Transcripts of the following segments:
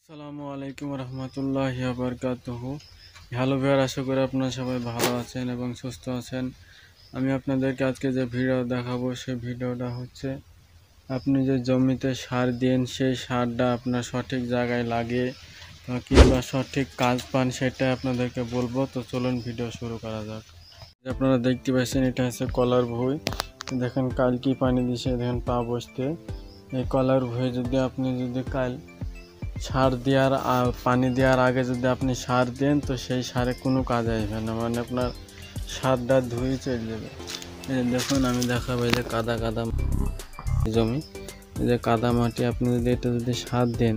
আসসালামু আলাইকুম রহমতুল্লাহি ওয়া বারাকাতুহু। হ্যালো ভিউয়ার, আশা করি আপনারা সবাই ভালো আছেন এবং সুস্থ আছেন। আমি আপনাদেরকে আজকে যে ভিডিও দেখাবো সেই ভিডিওটা হচ্ছে আপনি যে জমিতে সার দেন সেই সারটা আপনার সঠিক জায়গায় লাগে কিংবা সঠিক কাজ পান সেটা আপনাদেরকে বলবো। তো চলুন ভিডিও শুরু করা যাক। আপনারা দেখতে পাচ্ছেন এটা হচ্ছে কলার ভুঁই। দেখেন কাল কি পানি দিছে, দেখেন পা বসতে। এই কলার ভুঁই যদি আপনি কাল সার দেওয়ার পানি দেওয়ার আগে যদি আপনি সার দেন তো সেই সারে কোনো কাজ আসবে না, মানে আপনার সারটা ধুয়ে চলে যাবে। এই দেখুন আমি দেখাবো, এই যে কাদা কাদা জমি, এই যে কাদা মাটি, আপনি যদি এটা সার দেন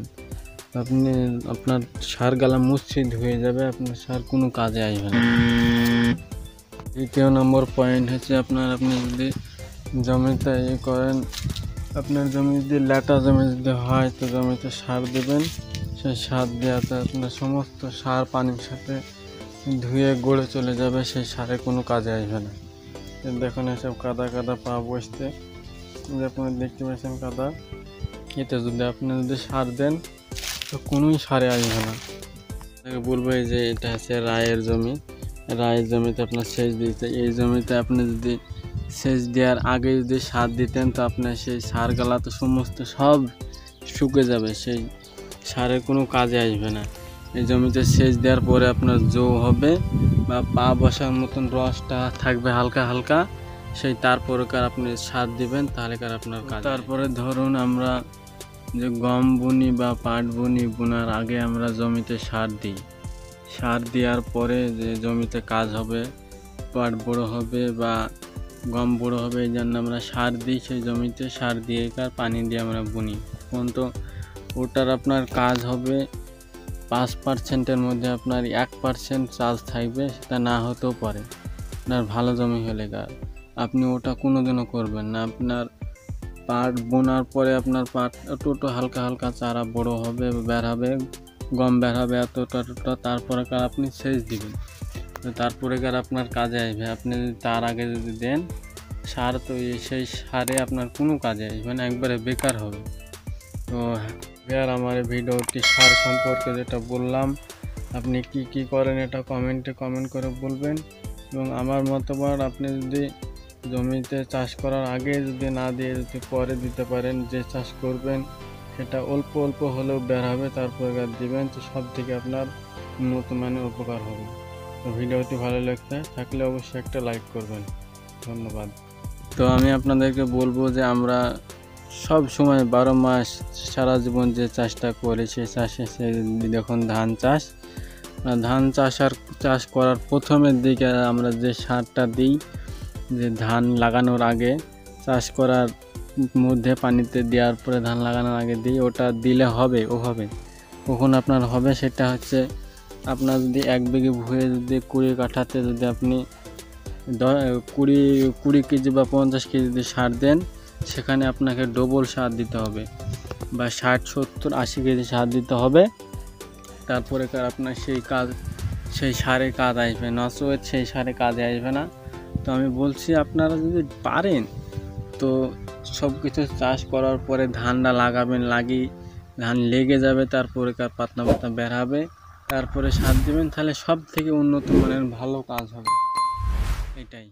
আপনি আপনার সার গালা মসৃণ হয়ে যাবে, আপনার সার কোনো কাজে আসবে না। দ্বিতীয় নম্বর পয়েন্ট হচ্ছে আপনি যদি জমিতে করেন, আপনার জমি যদি ল্যাটা জমি যদি হয় তো জমিতে সার দেবেন। সেই সার দেওয়াতে আপনার সমস্ত সার পানির সাথে ধুয়ে গড়ে চলে যাবে, সেই সারে কোনো কাজে আসবে না। দেখুন এসব কাদা কাদা পা বসতে, আপনারা দেখতে পাচ্ছেন কাদা, এতে আপনি সার দেন তো কোনোই সারে আসবে না। বলবো এই যে এটা হচ্ছে রায়ের জমি, রায়ের জমিতে আপনার সেচ দিতে, এই জমিতে আপনি যদি সেচ দেওয়ার আগে যদি সার দিতেন তো আপনার সেই সার গালা তো সমস্ত সব শুকে যাবে, সেই সারের কোনো কাজে আসবে না। এই জমিতে সেচ দেওয়ার পরে আপনার জো হবে বা পা বসার মতন রসটা থাকবে হালকা হালকা, সেই তারপরে আপনি সার দিবেন, তাহলে আপনার কাজ। তারপরে ধরুন আমরা যে গম বুনি বা পাট বুনি, বোনার আগে আমরা জমিতে সার দিই, সার দেওয়ার পরে যে জমিতে কাজ হবে, পাট বড়ো হবে বা গম বড়ো হবে, এই জন্য আমরা সার দিই সেই জমিতে। সার দিয়ে পানি দিয়ে আমরা বুনি, কিন্তু ওটার আপনার কাজ হবে 5%-এর মধ্যে আপনার 1% চার্জ থাকবে, সেটা না হতেও পারে। আপনার ভালো জমি হলে আপনি ওটা কোনোদিনও করবেন না। আপনার পাট বোনার পরে আপনার পাট একটু হালকা হালকা চারা বড়ো হবে, বের হবে, গম বের হবে এতটা, তারপরে আপনি সেচ দিবেন, তারপরে আপনার কাজে আসবে। আপনি তার আগে যদি দেন সার তো সেই সারে আপনার কোনো কাজে আসবে না, একবারে বেকার হবে। তো আর আমার ভিডিওটি সার সম্পর্কে যেটা বললাম, আপনি কি করেন এটা কমেন্ট করে বলবেন। এবং আমার মতামত, আপনি যদি জমিতে চাষ করার আগে যদি না দিয়ে যদি পরে দিতে পারেন, যে চাষ করবেন সেটা অল্প অল্প হলেও বের হবে, তারপরে দিবেন, তো সব থেকে আপনার উন্নত মানের উপকার হবে। তো ভিডিওটি ভালো লাগতে থাকলে অবশ্যই একটা লাইক করবেন, ধন্যবাদ। তো আমি আপনাদেরকে বলবো যে আমরা সব সময় 12 মাস সারা জীবন যে চাষটা করি সেই চাষে দেখুন ধান চাষ করার প্রথমের দিকে আমরা যে সারটা দিই, যে ধান লাগানোর আগে চাষ করার মধ্যে পানিতে দেওয়ার পরে ধান লাগানোর আগে দিই, ওটা দিলে হবে ওভাবে। কখন আপনার হবে সেটা হচ্ছে, আপনার যদি 1 বিঘে ভুঁয়ে যদি 20 কাঠাতে যদি আপনি 20 কেজি বা 50 কেজি যদি সার দেন, সেখানে আপনাকে ডবল সার দিতে হবে বা 60, 70, 80 কেজি সার দিতে হবে। তারপরে আপনার সেই সারে কাজ আসবে, নচেত সেই সারে কাজে আসবে না। তো আমি বলছি আপনারা যদি পারেন তো সব কিছু চাষ করার পরে ধানটা লাগাবেন, ধান লেগে যাবে, তারপরে পাতলা পাতলা বের হবে, তারপরে সার দেবেন, তাহলে সব থেকে উন্নত মানের ভালো কাজ হবে, এটাই।